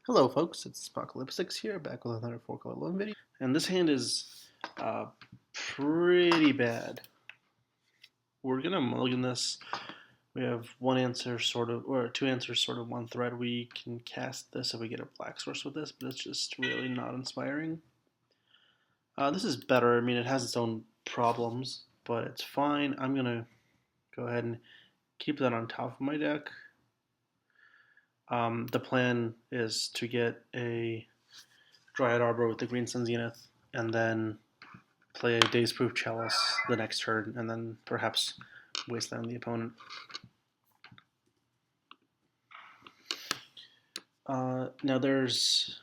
Hello folks, it's Apocalypse here, back with another 4-color loam video. And this hand is pretty bad. We're gonna mulligan this. We have one answer sort of, or two answers sort of one thread. We can cast this if we get a black source with this, but it's just really not inspiring. This is better. I mean, it has its own problems, but it's fine. I'm gonna go ahead and keep that on top of my deck. The plan is to get a Dryad Arbor with the Green Sun Zenith, and then play a Daze Proof Chalice the next turn, and then perhaps wasteland the opponent. Now there's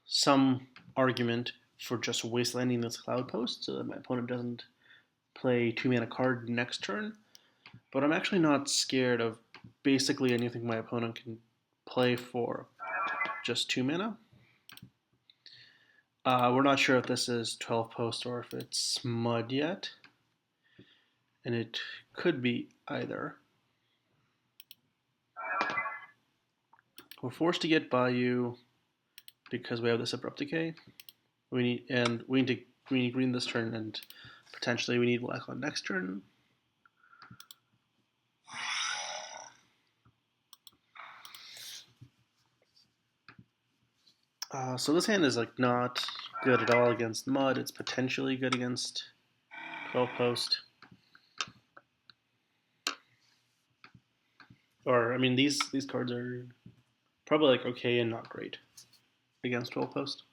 some argument for just wastelanding this Cloud Post so that my opponent doesn't play 2-mana card next turn, but I'm actually not scared of basically anything my opponent can play for just 2 mana. We're not sure if this is 12 post or if it's Mud yet, and it could be either. We're forced to get Bayou because we have this Abrupt Decay. We need to green this turn, and potentially we need black on next turn. So this hand is like not good at all against Mud. It's potentially good against 12 post. Or I mean these cards are probably like okay and not great against 12 post.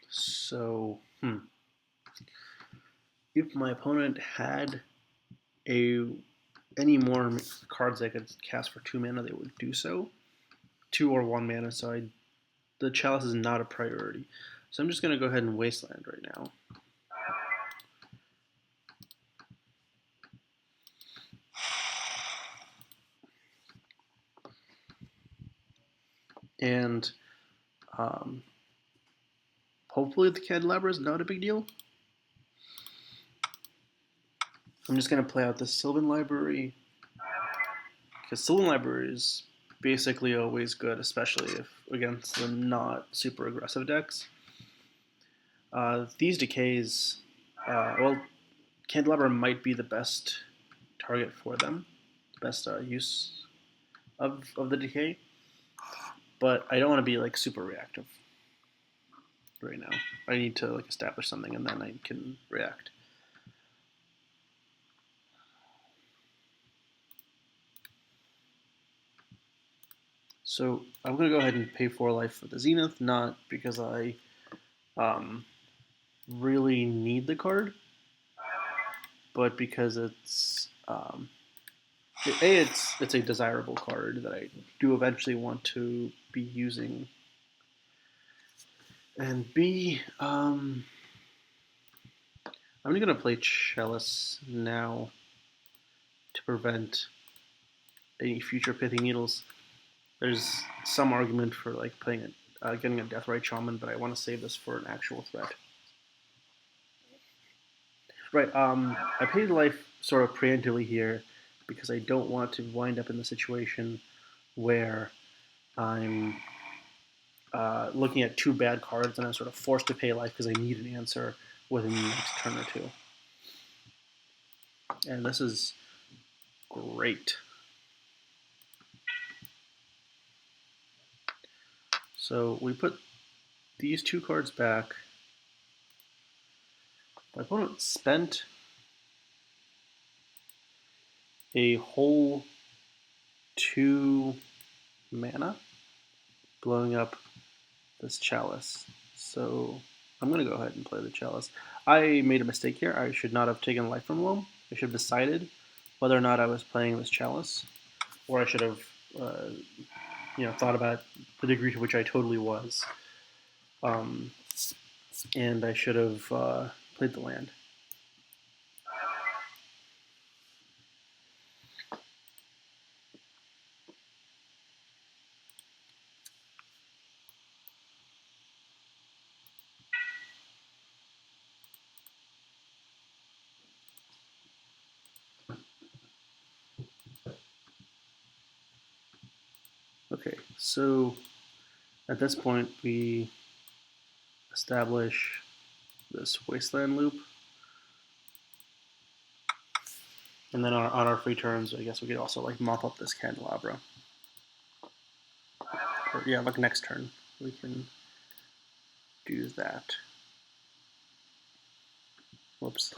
So, if my opponent had any more cards I could cast for 2 mana, they would do so. 2 or 1 mana, so the Chalice is not a priority. So I'm just going to go ahead and Wasteland right now. And hopefully the Candelabra is not a big deal. I'm just going to play out the Sylvan Library, because Sylvan Library is basically always good, especially if against the not super aggressive decks. These decays, well, Candelabra might be the best target for them, best use of the decay, but I don't want to be like super reactive right now. I need to like establish something and then I can react. So I'm going to go ahead and pay 4 life for the Zenith, not because I really need the card, but because it's it's a desirable card that I do eventually want to be using, and B, I'm going to play Chalice now to prevent any future Pithy Needles. There's some argument for like playing getting a Deathrite Shaman, but I want to save this for an actual threat. Right, I paid life sort of preemptively here because I don't want to wind up in the situation where I'm looking at 2 bad cards and I'm sort of forced to pay life because I need an answer within the next turn or 2. And this is great. So we put these 2 cards back. My opponent spent a whole 2 mana blowing up this Chalice. So I'm going to go ahead and play the Chalice. I made a mistake here. I should not have taken life from Loam. I should have decided whether or not I was playing this Chalice, or I should have thought about the degree to which I totally was. And I should have played the land. Okay, so at this point we establish this wasteland loop. And then on our free turns, I guess we could also like mop up this candelabra. Or yeah, like next turn we can do that. Whoops.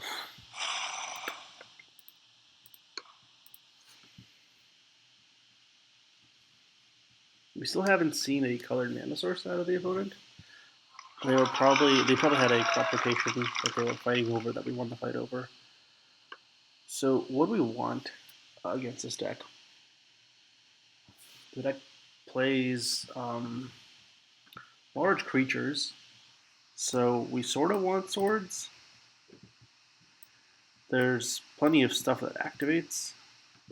We still haven't seen a colored mana source out of the opponent. They probably had a crop rotation that they were fighting over that we won the fight over. So what do we want against this deck? The deck plays large creatures, so we sort of want swords. There's plenty of stuff that activates,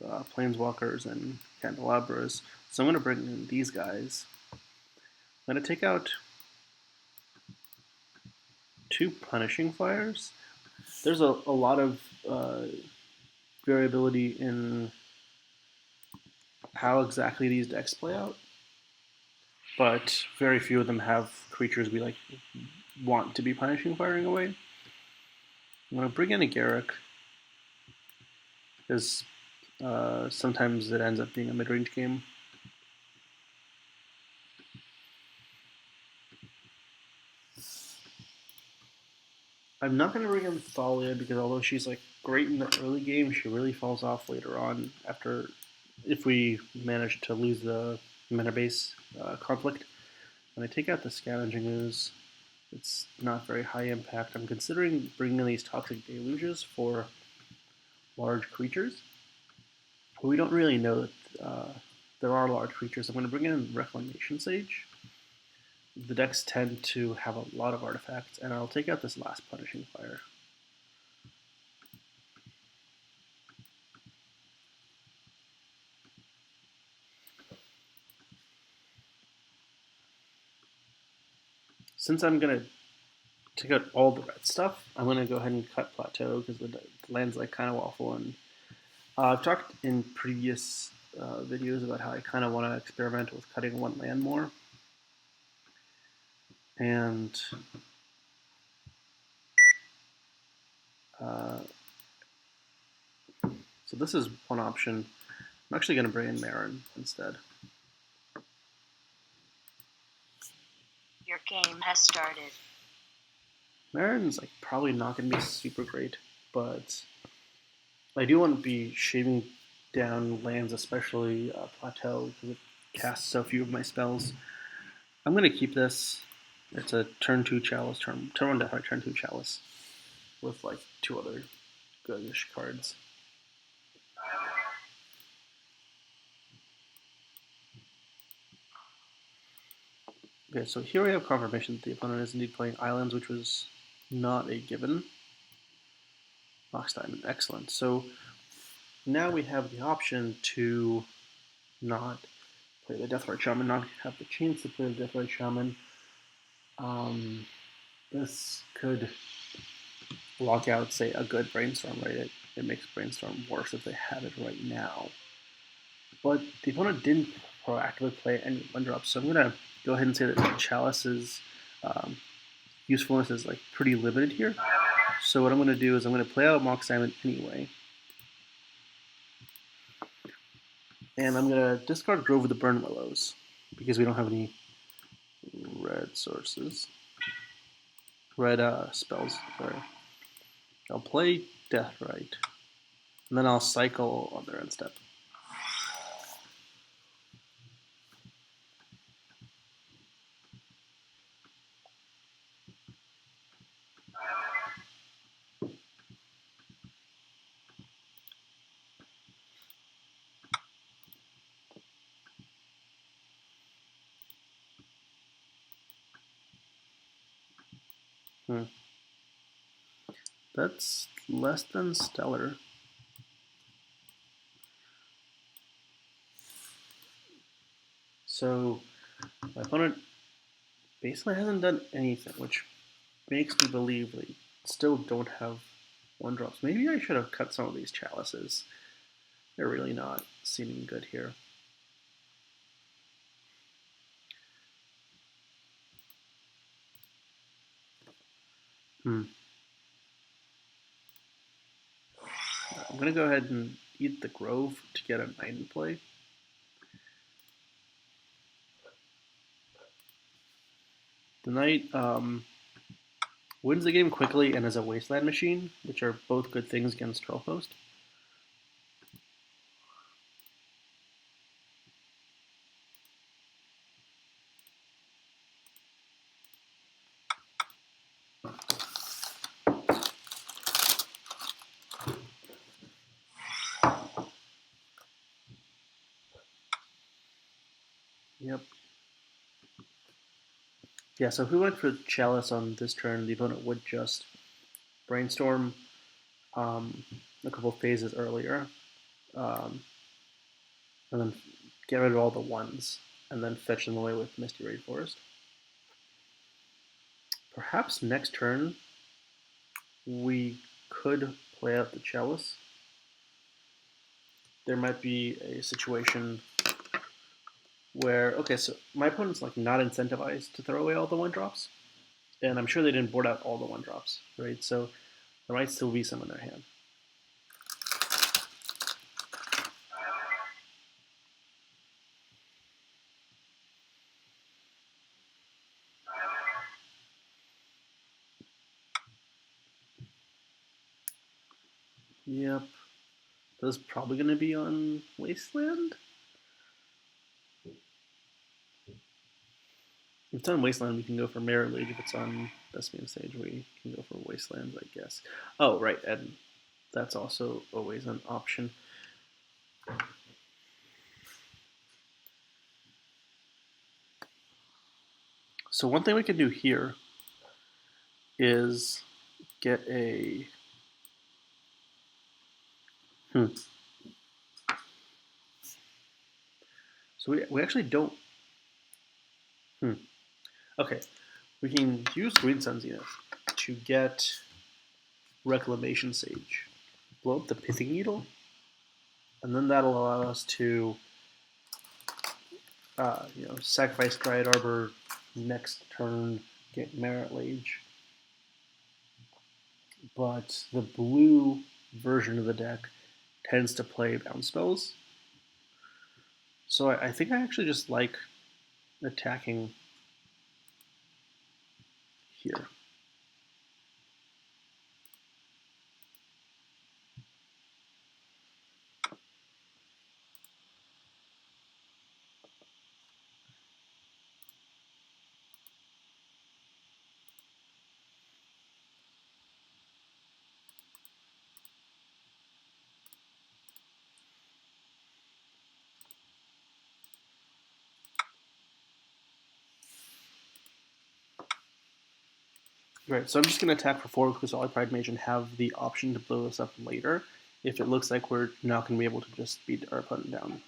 planeswalkers and candelabras. So I'm going to bring in these guys. I'm going to take out 2 punishing fires. There's a lot of variability in how exactly these decks play out, but very few of them have creatures we like want to be punishing firing away. I'm going to bring in a Garruk because sometimes it ends up being a mid-range game. I'm not going to bring in Thalia because although she's like great in the early game, she really falls off later on after if we manage to lose the mana base conflict. When I take out the Scavenging Ooze, it's not very high impact. I'm considering bringing in these Toxic Deluges for large creatures. But we don't really know that there are large creatures. I'm going to bring in Reclamation Sage. The decks tend to have a lot of artifacts, and I'll take out this last Punishing Fire. Since I'm going to take out all the red stuff, I'm going to go ahead and cut Plateau because the land's like kind of awful. And I've talked in previous videos about how I kind of want to experiment with cutting one land more. And so this is one option. I'm actually going to bring in Marin instead. Your game has started. Marin's like probably not going to be super great, but I do want to be shaving down lands, especially Plateau, because it casts so few of my spells. I'm going to keep this. It's a turn 2 Chalice, turn 1 Death, turn 2 Chalice, with like 2 other goodish cards. Okay, so here we have confirmation that the opponent is indeed playing Islands, which was not a given. Mox Diamond, excellent. So now we have the option to not play the Deathrite Shaman, not have the chance to play the Deathrite Shaman. This could lock out, say, a good Brainstorm, right? It makes Brainstorm worse if they have it right now. But the opponent didn't proactively play any 1-drops, so I'm going to go ahead and say that Chalice's usefulness is like pretty limited here. So what I'm going to do is I'm going to play out Mox Diamond anyway. And I'm going to discard Grove of the Burn Willows because we don't have any red sources. Red spells, sorry. I'll play Deathrite, and then I'll cycle on their end step. That's less than stellar. So my opponent basically hasn't done anything, which makes me believe they still don't have 1-drops. Maybe I should have cut some of these chalices. They're really not seeming good here. I'm going to go ahead and eat the Grove to get a knight in play. The knight wins the game quickly and is a wasteland machine, which are both good things against Troll Post. Yep. Yeah, so if we went for Chalice on this turn, the opponent would just Brainstorm a couple phases earlier, and then get rid of all the ones, and then fetch them away with Misty Rainforest. Perhaps next turn we could play out the Chalice. There might be a situation where, okay, so my opponent's like not incentivized to throw away all the one drops, and I'm sure they didn't board out all the one drops, right? So there might still be some in their hand. Yep, this is probably going to be on Wasteland. If it's on Wasteland, we can go for Mirror League. If it's on Thespian Stage, we can go for Wastelands, I guess. Oh, right, and that's also always an option. So one thing we can do here is get a... So we actually don't... Okay, we can use Green Sun Zenith to get Reclamation Sage. Blow up the Pithing Needle, and then that'll allow us to sacrifice Dryad Arbor next turn, get Merit Lage. But the blue version of the deck tends to play bounce spells. So I think I actually just like attacking here. Right, so I'm just going to attack for 4 because I'll Pride Mage and have the option to blow this up later if it looks like we're not going to be able to just beat our opponent down.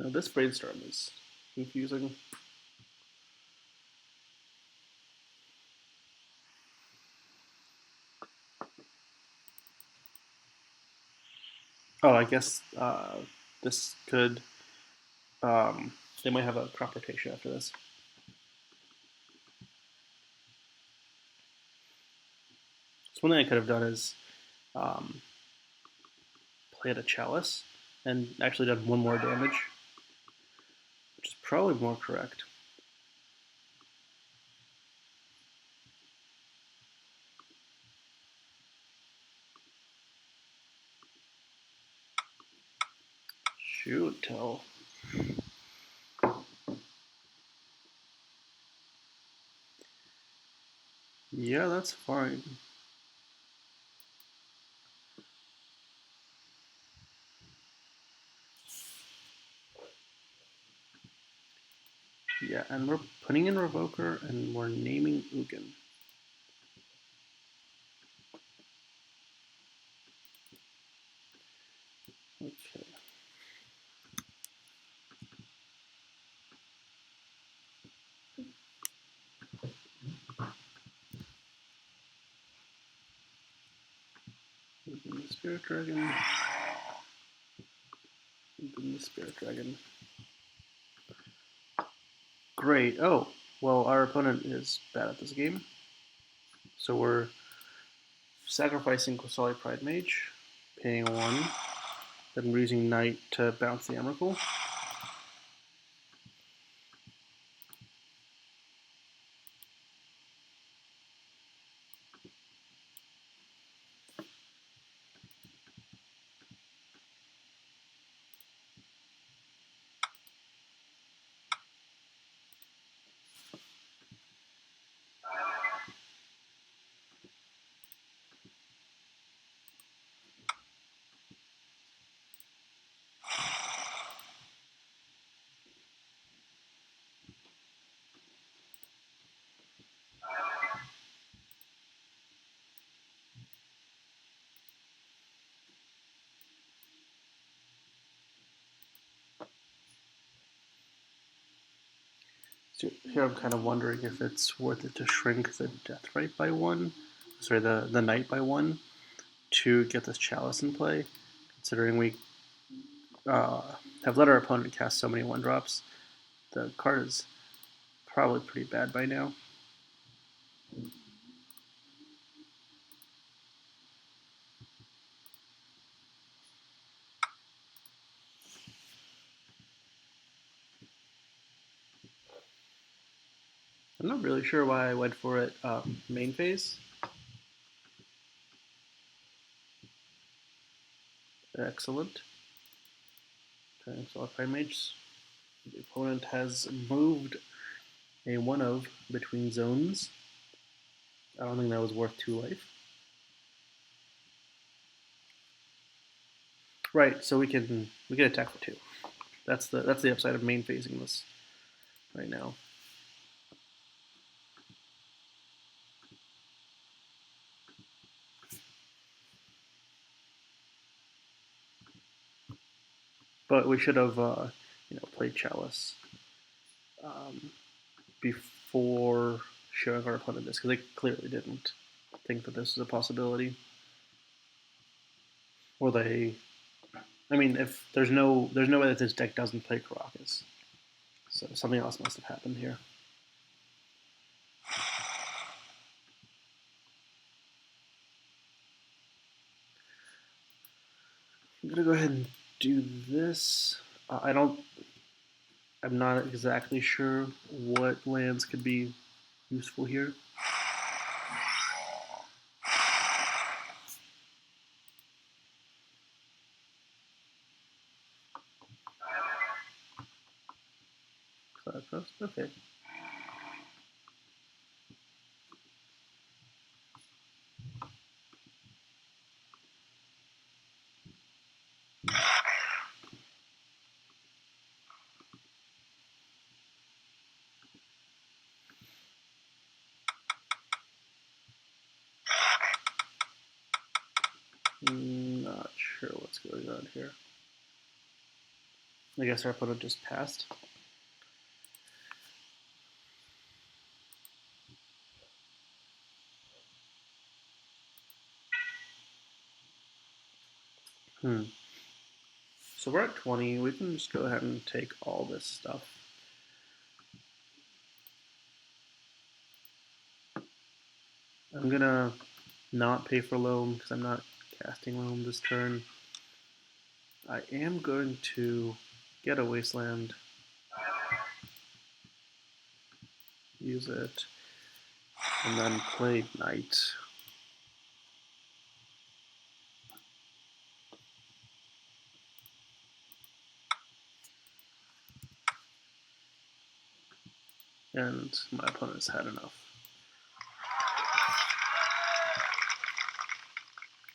Now this Brainstorm is confusing. Oh, I guess this could... they might have a crop rotation after this. So one thing I could have done is played a Chalice and actually done 1 more damage, which is probably more correct. Shoot, tell. Yeah, that's fine. Yeah, and we're putting in Revoker and we're naming Ugin. Okay. Open the Spirit Dragon. Open the Spirit Dragon. Great. Oh, well, our opponent is bad at this game. So we're sacrificing Qasali Pride Mage, paying 1, then we're using Knight to bounce the Emrakul. So here I'm kind of wondering if it's worth it to shrink the Deathrite by 1, sorry, the Knight by 1, to get this Chalice in play, considering we have let our opponent cast so many 1-drops. The card is probably pretty bad by now. I'm not really sure why I went for it main phase. Excellent. Turning Solar Prime Mage. The opponent has moved a 1-of between zones. I don't think that was worth 2 life. Right, so we can attack for 2. That's the upside of main phasing this right now. But we should have played Chalice before showing our opponent this, because they clearly didn't think that this was a possibility. Or they, I mean, if there's no way that this deck doesn't play Karakas, so something else must have happened here. I'm gonna go ahead and do this. I'm not exactly sure what lands could be useful here. Okay. Not sure what's going on here. I guess our opponent just passed. So we're at 20. We can just go ahead and take all this stuff. I'm gonna not pay for Loam because I'm not casting Loam this turn. I am going to get a Wasteland, use it, and then play Knight. And my opponent's had enough.